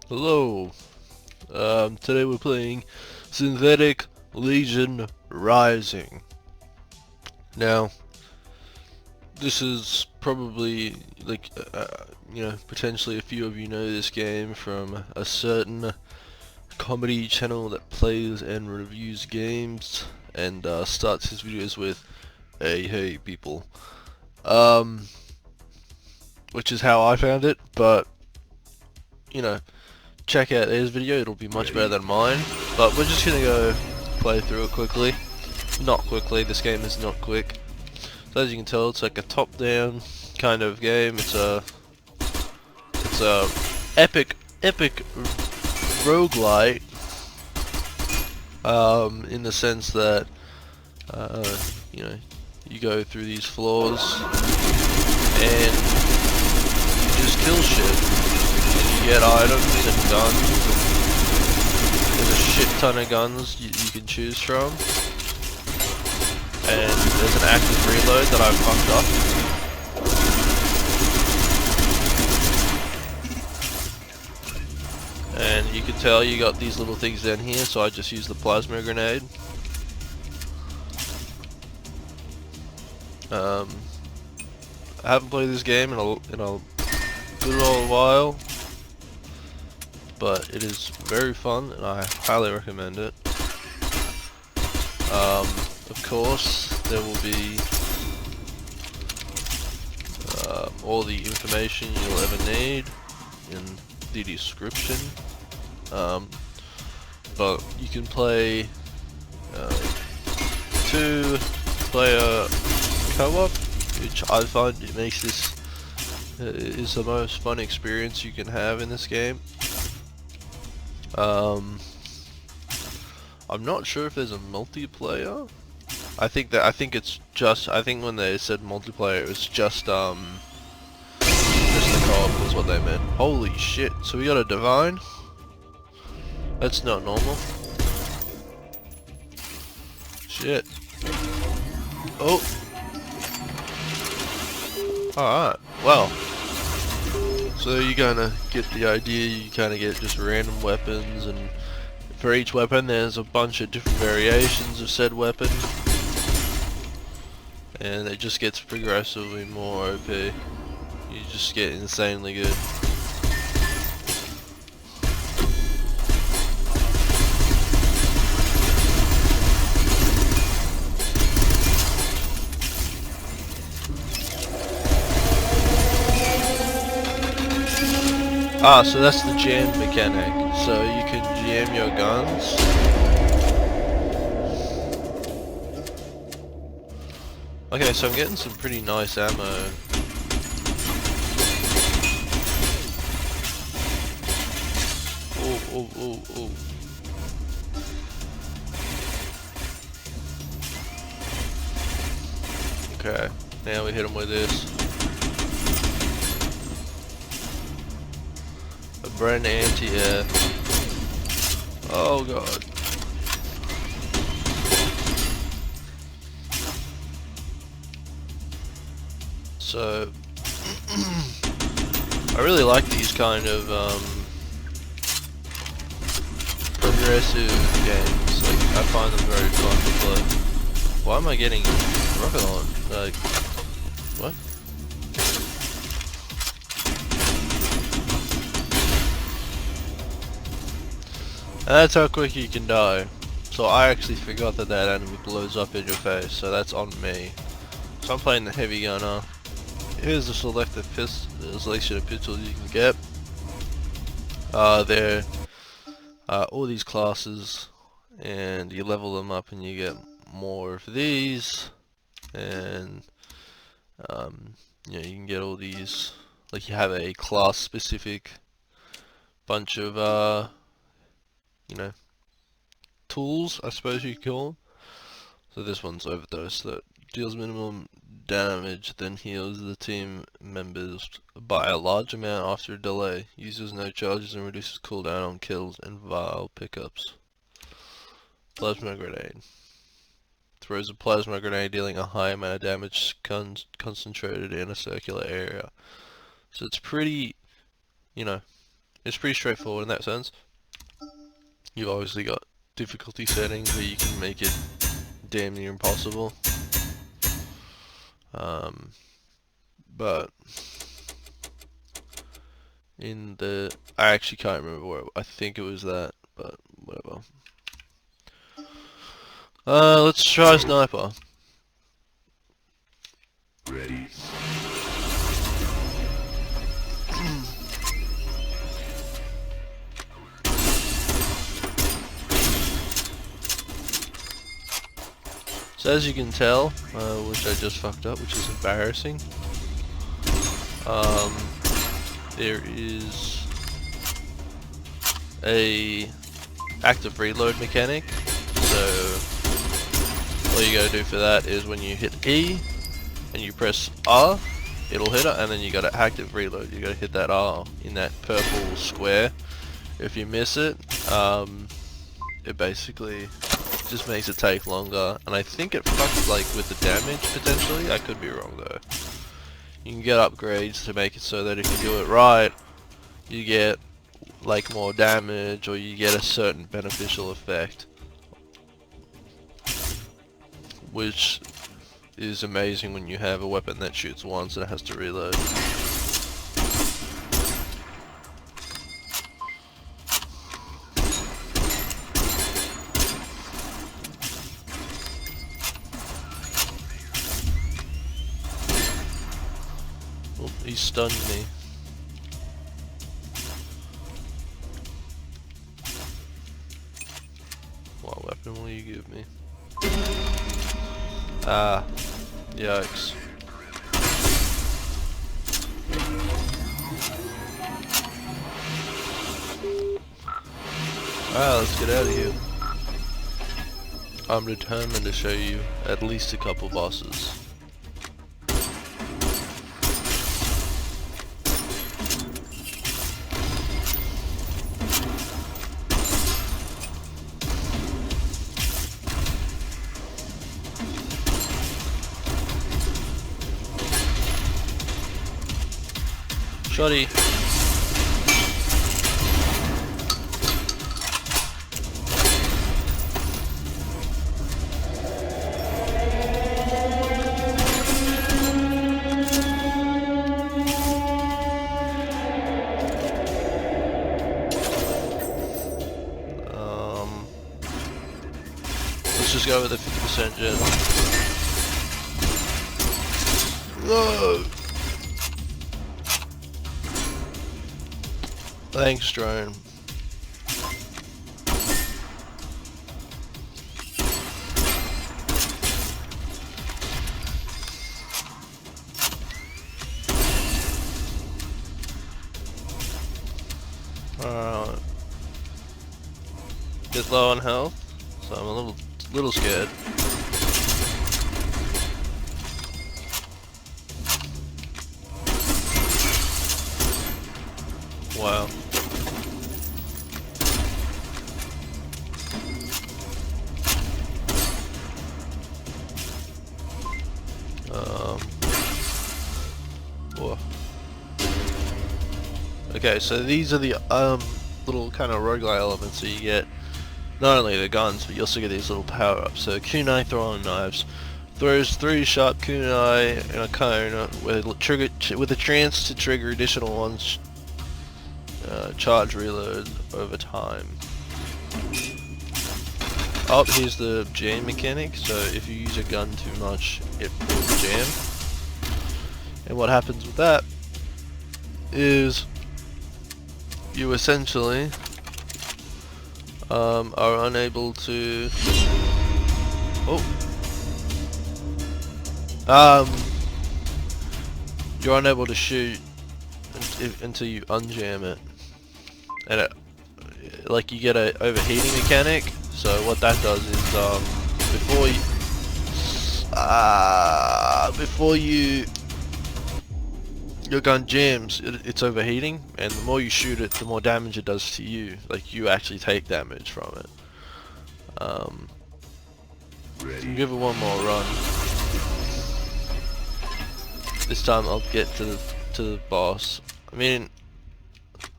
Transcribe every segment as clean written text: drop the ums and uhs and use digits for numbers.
Hello. Today we're playing Synthetic Legion Rising. Now, this is probably like potentially a few of you know this game from a certain comedy channel that plays and reviews games and starts his videos with hey people, which is how I found it. But you know, check out his video, it'll be much better than mine. But we're just gonna go play through it quickly. Not quickly, this game is not quick. So as you can tell, it's like a top-down kind of game. It's a epic rogue-lite, in the sense that you know, you go through these floors and you just kill shit. You get items and guns. There's a shit ton of guns you can choose from. And there's an active reload that I fucked up. And you can tell you got these little things down here, so I just used the plasma grenade. I haven't played this game in a good old while, but it is very fun and I highly recommend it. Of course, there will be all the information you'll ever need in the description. But you can play 2-player co-op, which I find it makes this is the most fun experience you can have in this game. I'm not sure if there's a multiplayer. I think it's just, I think when they said multiplayer, it was just the co-op was what they meant. Holy shit! So we got a divine. That's not normal. Shit. Oh. Alright, well, so you're gonna get the idea. You kinda get just random weapons, and for each weapon there's a bunch of different variations of said weapon, and it just gets progressively more OP. You just get insanely good. Ah, so that's the jam mechanic. So you can jam your guns. Okay, so I'm getting some pretty nice ammo. Oh. Okay, now we hit him with this. Brand anti-air. Oh god. So I really like these kind of progressive games. Like, I find them very fun to play. Why am I getting rocket on? Like, what? And that's how quick you can die. So I actually forgot that that enemy blows up in your face, so that's on me. So I'm playing the heavy gunner. Here's the selected selection of pistols you can get. They're all these classes, and you level them up and you get more of these, and you can get all these, like you have a class specific bunch of tools, I suppose you could call them. So this one's overdose, that deals minimum damage, then heals the team members by a large amount after a delay, uses no charges and reduces cooldown on kills and vial pickups. Plasma grenade. Throws a plasma grenade dealing a high amount of damage concentrated in a circular area. So it's pretty, it's pretty straightforward in that sense. You've obviously got difficulty settings where you can make it damn near impossible. But in the, I actually can't remember where, I think it was that, but whatever. Let's try sniper. Ready. So as you can tell, which I just fucked up, which is embarrassing, there is a active reload mechanic. So all you gotta do for that is when you hit E and you press R, it'll hit it, and then you gotta active reload. You gotta hit that R in that purple square. If you miss it, it basically just makes it take longer, and I think it fucks like with the damage potentially. I could be wrong though. You can get upgrades to make it so that if you do it right, you get like more damage, or you get a certain beneficial effect, which is amazing when you have a weapon that shoots once and it has to reload. Oh, he stunned me. What weapon will you give me? Ah, yikes. Let's get out of here. I'm determined to show you at least a couple bosses. Shoddy. Let's just go with the 50% jet. No! Thanks, drone. Alright. Get low on health, so I'm a little scared. Wow. Whoa. Okay, so these are the little kind of roguelite elements that you get. Not only the guns, but you also get these little power-ups. So kunai throwing knives throws 3 sharp kunai in a cone with a chance to trigger additional ones. Charge reload over time. Oh, here's the jam mechanic. So if you use a gun too much, it will jam. And what happens with that is you essentially are unable to. You're unable to shoot until you unjam it, and like you get a overheating mechanic. So what that does is before your gun jams, it's overheating, and the more you shoot it, the more damage it does to you. Like, you actually take damage from it. Give it one more run. This time I'll get to the boss. I mean,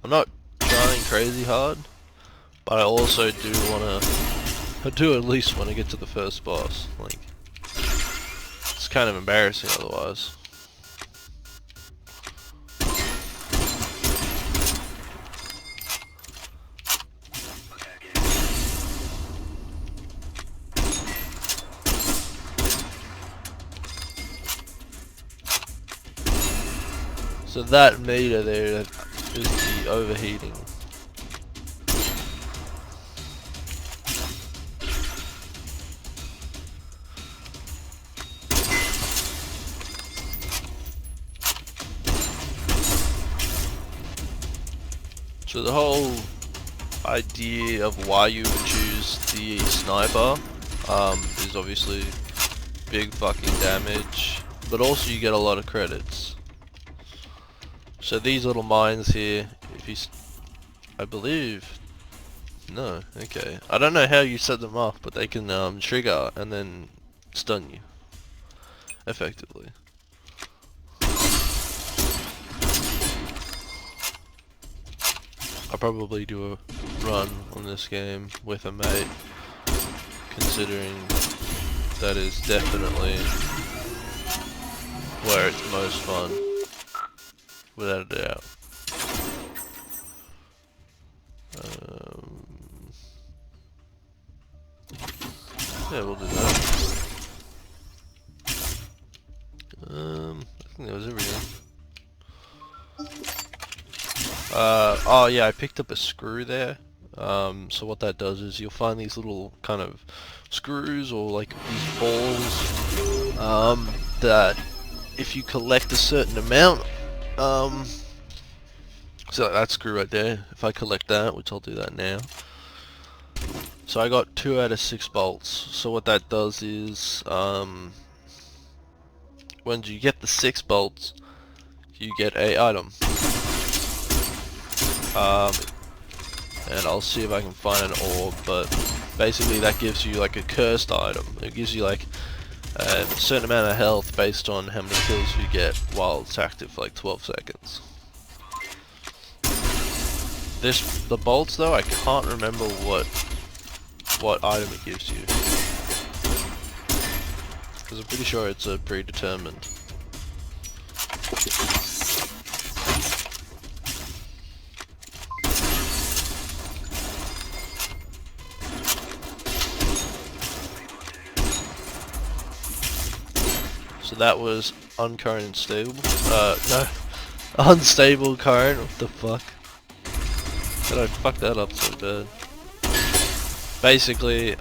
I'm not trying crazy hard, but I also do wanna, I do at least want to get to the first boss. Like, it's kind of embarrassing otherwise. So that meter there is the overheating. So the whole idea of why you would choose the sniper is obviously big fucking damage, but also you get a lot of credits. So these little mines here, if you, I believe, no, okay. I don't know how you set them off, but they can trigger and then stun you, effectively. I'll probably do a run on this game with a mate, considering that is definitely where it's most fun, without a doubt. Yeah, we'll do that. I think that was everything. Oh yeah, I picked up a screw there. So what that does is you'll find these little kind of screws or like these balls that if you collect a certain amount, so that screw right there, if I collect that, which I'll do that now. So I got 2 out of 6 bolts. So what that does is, when you get the 6 bolts, you get a item. And I'll see if I can find an orb, but basically that gives you like a cursed item. It gives you like a certain amount of health based on how many kills you get while it's active for like 12 seconds. The bolts though, I can't remember what item it gives you, because I'm pretty sure it's predetermined. So that was uncurrent and stable. No, unstable current. What the fuck? Did I fuck that up so bad? Basically,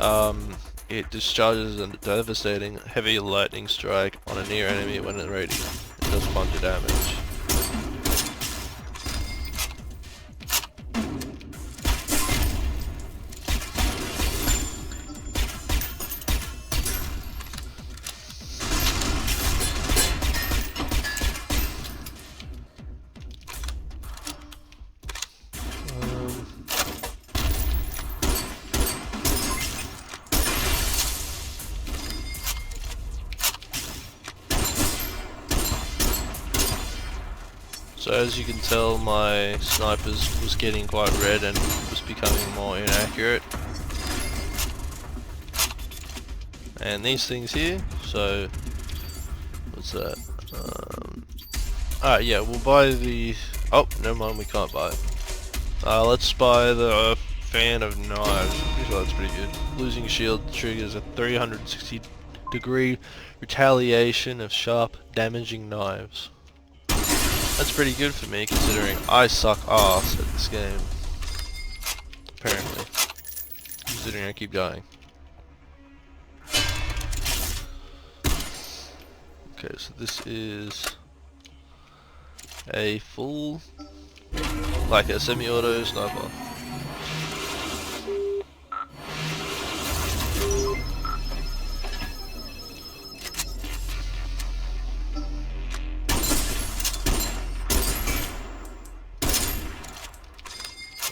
it discharges a devastating heavy lightning strike on a near enemy when it's ready. It does a bunch of damage. So as you can tell, my snipers was getting quite red and was becoming more inaccurate. And these things here, so what's that? Alright, yeah, we'll buy the, oh, never mind, we can't buy it. Let's buy the fan of knives. I'm pretty sure that's pretty good. Losing shield triggers a 360-degree retaliation of sharp, damaging knives. That's pretty good for me, considering I suck ass at this game. Apparently. Considering I keep dying. Okay, so this is a full, like a semi-auto sniper.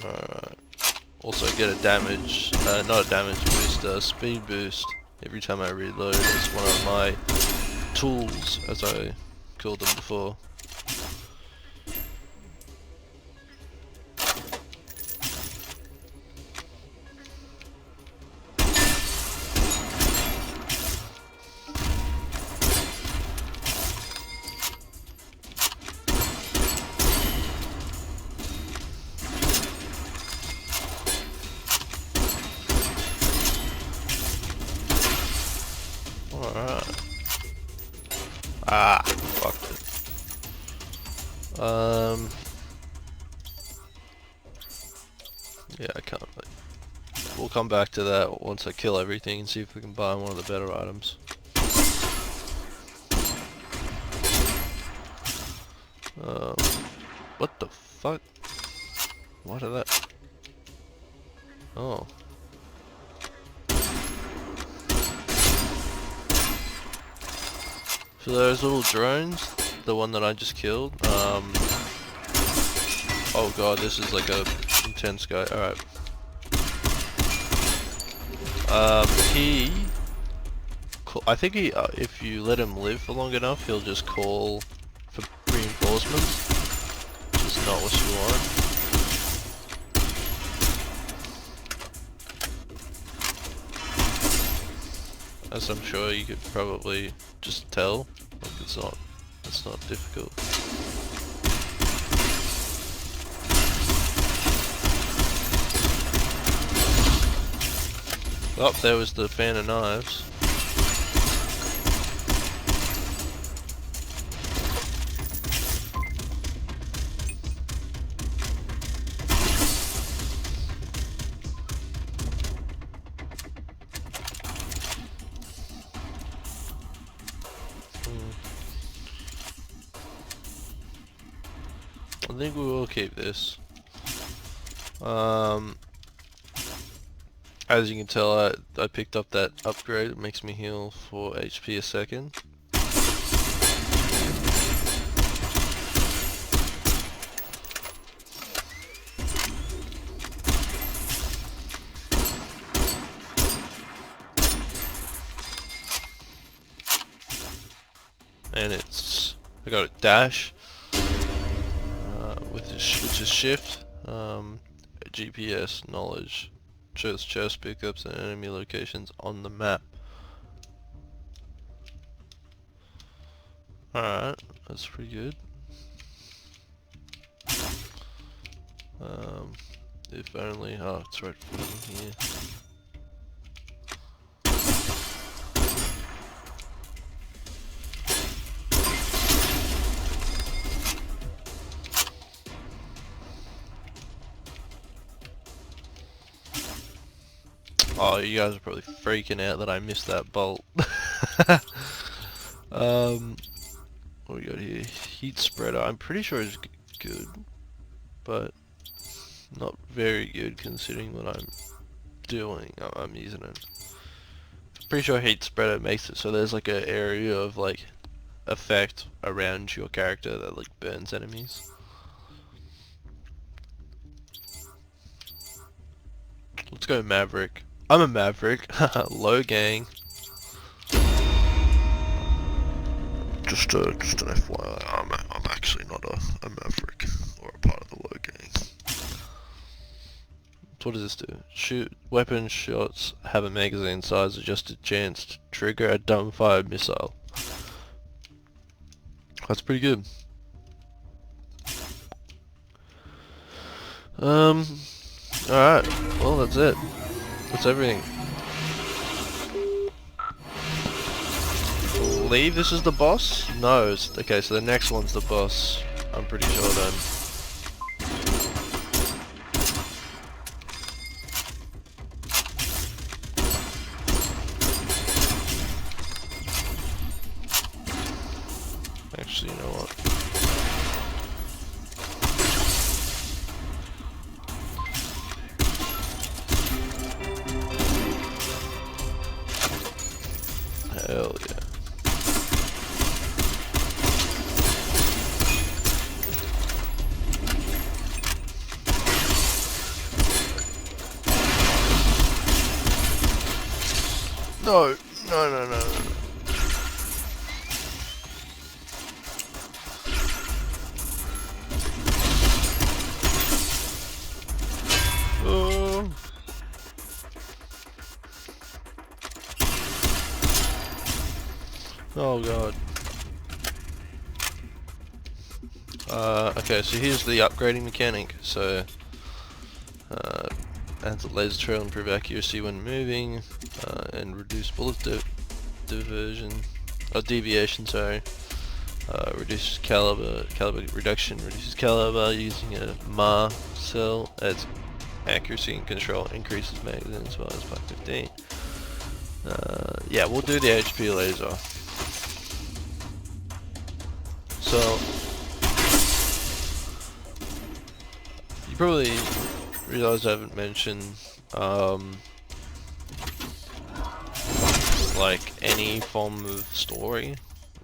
Alright. Also get a damage, not a damage boost, a speed boost every time I reload. It's one of my tools, as I called them before. Alright. Ah, fucked it. Yeah, I can't. We'll come back to that once I kill everything and see if we can buy one of the better items. What the fuck? What are that? Oh. So those little drones, the one that I just killed, oh god, this is like a intense guy. Alright. I think if you let him live for long enough, he'll just call for reinforcements, which is not what you want. As I'm sure you could probably just tell, like it's not difficult. Oh, there was the fan of knives. I think we will keep this. As you can tell, I picked up that upgrade. It makes me heal 4 HP a second. And I got a dash, which is shift, GPS knowledge. Shows chest pickups and enemy locations on the map. Alright, that's pretty good. If only, oh, it's right in here. Oh, you guys are probably freaking out that I missed that bolt. What we got here? Heat spreader. I'm pretty sure it's good, but not very good considering what I'm doing. I'm using it. Pretty sure heat spreader makes it so there's like an area of like effect around your character that like burns enemies. Let's go Maverick. I'm a Maverick. Low gang. Just an FYI, I'm actually not a Maverick or a part of the low gang. So what does this do? Shoot weapon shots have a magazine size adjusted chance to trigger a dumbfire missile. That's pretty good. Alright, well that's it. That's everything. I believe this is the boss? No, okay, so the next one's the boss. I'm pretty sure then. Actually, you know what? Hell yeah. No, no, no, no, no. Oh. Oh god. Okay, so here's the upgrading mechanic. So, adds a laser trail, improve accuracy when moving, and reduce bullet diversion, or deviation, sorry. Reduces caliber reduction, reduces caliber using a MAR cell, adds accuracy and control, increases magazine as well as by 15. Yeah, we'll do the HP laser. So, you probably realize I haven't mentioned, like, any form of story,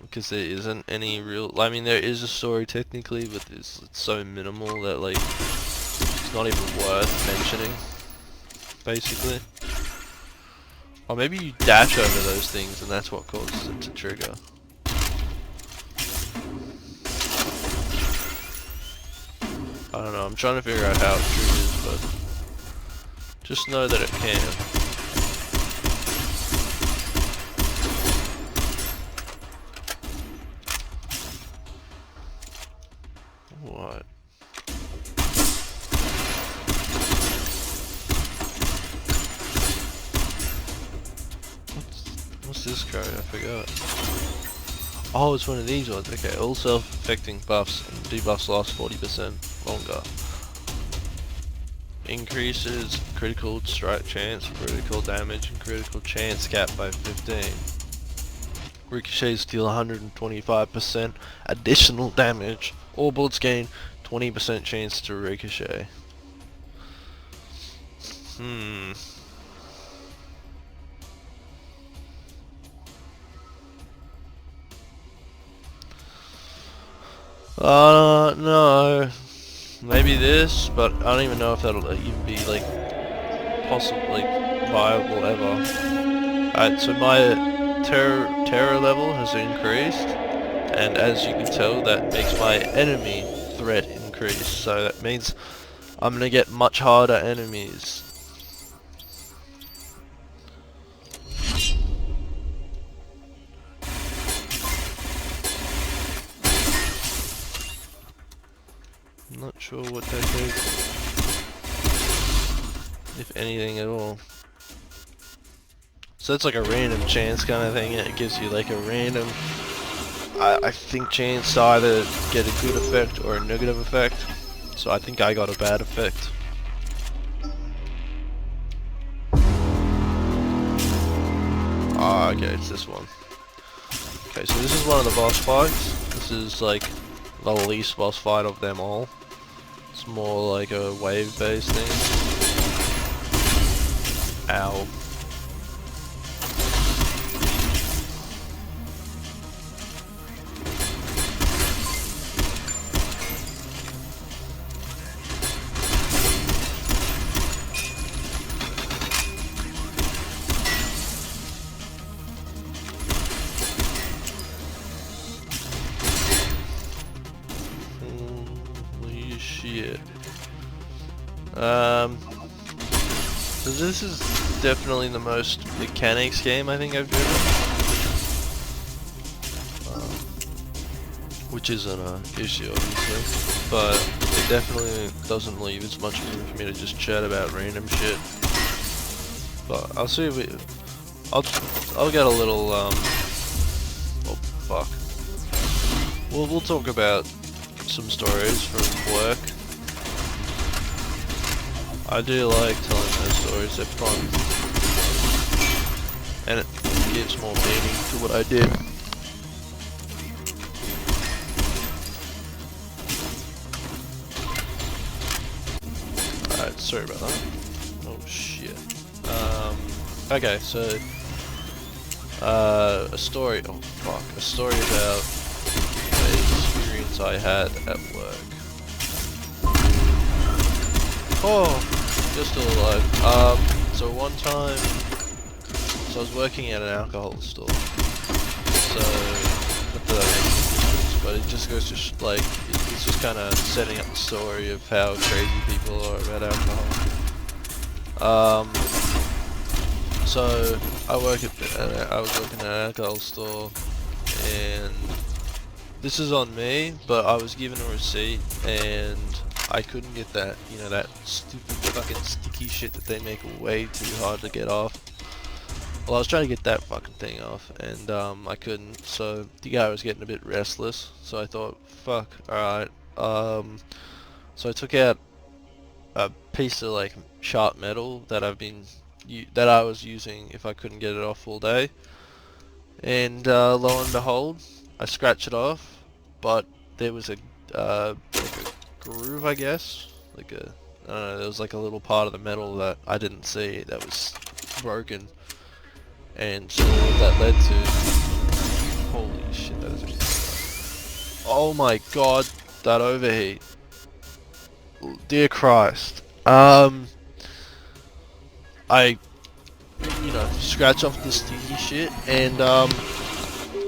because there isn't any real, I mean, there is a story technically, but it's so minimal that, like, it's not even worth mentioning, basically. Or maybe you dash over those things and that's what causes it to trigger. I don't know, I'm trying to figure out how it triggers, but just know that it can. What? What's this card? I forgot. Oh, it's one of these ones. Okay, all self-affecting buffs and debuffs last 40% longer. Increases critical strike chance, critical damage, and critical chance cap by 15. Ricochets deal 125% additional damage. All bullets gain 20% chance to ricochet. No. Maybe this, but I don't even know if that'll even be, like, possibly viable ever. Alright, so my terror level has increased, and as you can tell, that makes my enemy threat increase, so that means I'm gonna get much harder enemies. I'm not sure what that takes, if anything at all. So it's like a random chance kind of thing, and it gives you like a random, I think, chance to either get a good effect or a negative effect. So I think I got a bad effect. Ah, okay, it's this one. Okay, so this is one of the boss fights. This is like the least boss fight of them all. It's more like a wave-based thing. Ow. Holy shit. So this is definitely the most mechanics game I think I've driven. Which isn't an issue, obviously, but it definitely doesn't leave as much room for me to just chat about random shit. But I'll see if we, I'll get a little oh fuck. We'll talk about some stories from work. I do like telling those stories, they're fun. And it gives more meaning to what I did. Alright, sorry about that. Oh shit. Okay, so a story, oh fuck, a story about an experience I had at work. Oh, you're still alive. So one time, so I was working at an alcohol store. So, not that makes any difference, but it just goes to like, it's just kind of setting up the story of how crazy people are about alcohol. So I was working at an alcohol store, and this is on me, but I was given a receipt and I couldn't get that, you know, that stupid fucking sticky shit that they make way too hard to get off. Well, I was trying to get that fucking thing off, and I couldn't. So the guy was getting a bit restless. So I thought, fuck, alright. So I took out a piece of like sharp metal that that I was using if I couldn't get it off all day, and lo and behold, I scratched it off, but there was like a groove, I guess, like I don't know, there was like a little part of the metal that I didn't see that was broken, and so what that led to, holy shit, that is, oh my god, that overheat, dear Christ. I, scratch off the sticky shit, and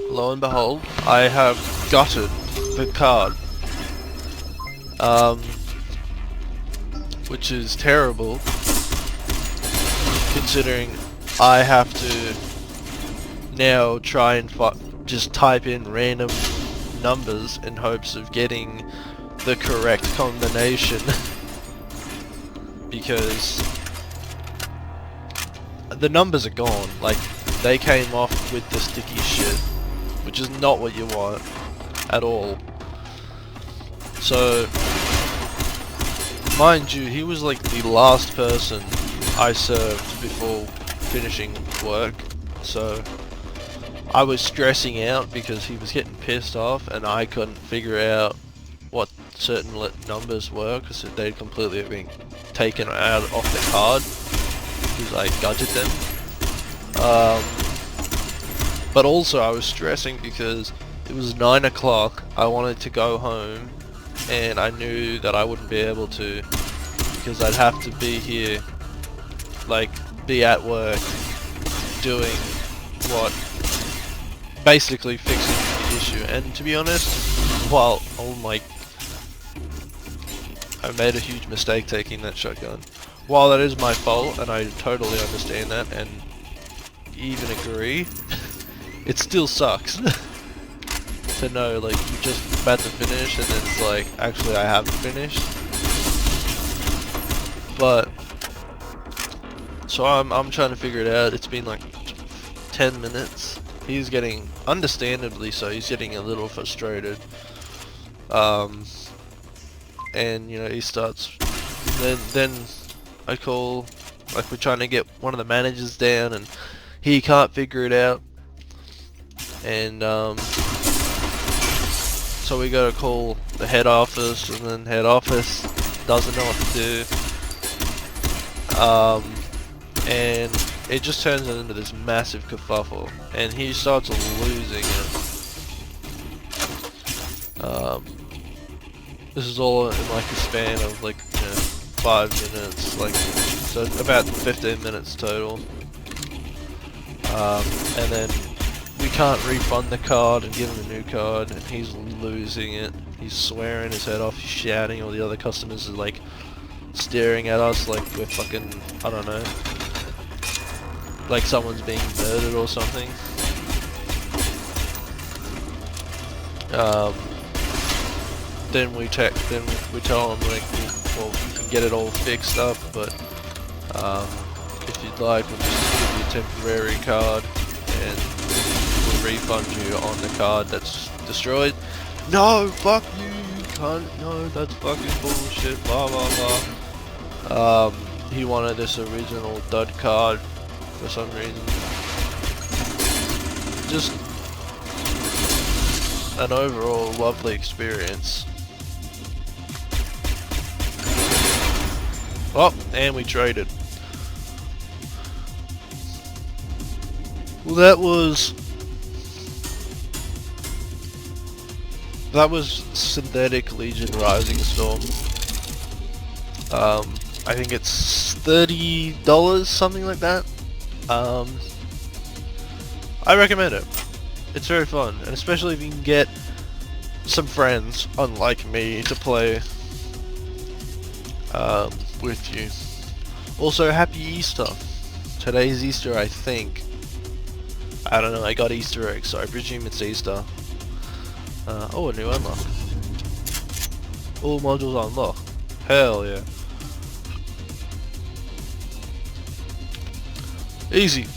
lo and behold, I have gutted the card, which is terrible, considering I have to now try and just type in random numbers in hopes of getting the correct combination, because the numbers are gone. Like, they came off with the sticky shit, which is not what you want at all. So, mind you, he was like the last person I served before finishing work, so I was stressing out because he was getting pissed off and I couldn't figure out what certain numbers were because they'd completely been taken out off the card because I gutted them. But also I was stressing because it was 9 o'clock, I wanted to go home, and I knew that I wouldn't be able to because I'd have to be here, like, be at work doing basically fixing the issue. And to be honest, while, I made a huge mistake taking that shotgun. While that is my fault, and I totally understand that, and even agree, it still sucks to know, like, you're just about to finish, and then it's like, actually I haven't finished. But, so I'm trying to figure it out. It's been like 10 minutes. He's getting, understandably so, he's getting a little frustrated. And, he starts, then I call, like, we're trying to get one of the managers down, and he can't figure it out, and so we gotta call the head office, and then head office doesn't know what to do, and it just turns into this massive kerfuffle, and he starts losing it. This is all in like a span of like 5 minutes, like, so about 15 minutes total. And then we can't refund the card and give him a new card, and he's losing it. He's swearing his head off, he's shouting, all the other customers are like staring at us like we're fucking, I don't know, like someone's being murdered or something. Then we tell him, like, well, we can get it all fixed up, but if you'd like, we'll just give you a temporary card and we'll refund you on the card that's destroyed. No, fuck you, you can't, no, that's fucking bullshit, blah blah blah. He wanted this original dud card for some reason. Just an overall lovely experience. Oh, and we traded. Well, that was Synthetik Legion Rising Storm. I think it's $30, something like that. I recommend it. It's very fun, and especially if you can get some friends, unlike me, to play with you. Also, happy Easter. Today's Easter, I think. I don't know, I got Easter eggs, so I presume it's Easter. Oh, a new unlock. All modules unlocked. Hell yeah. Easy.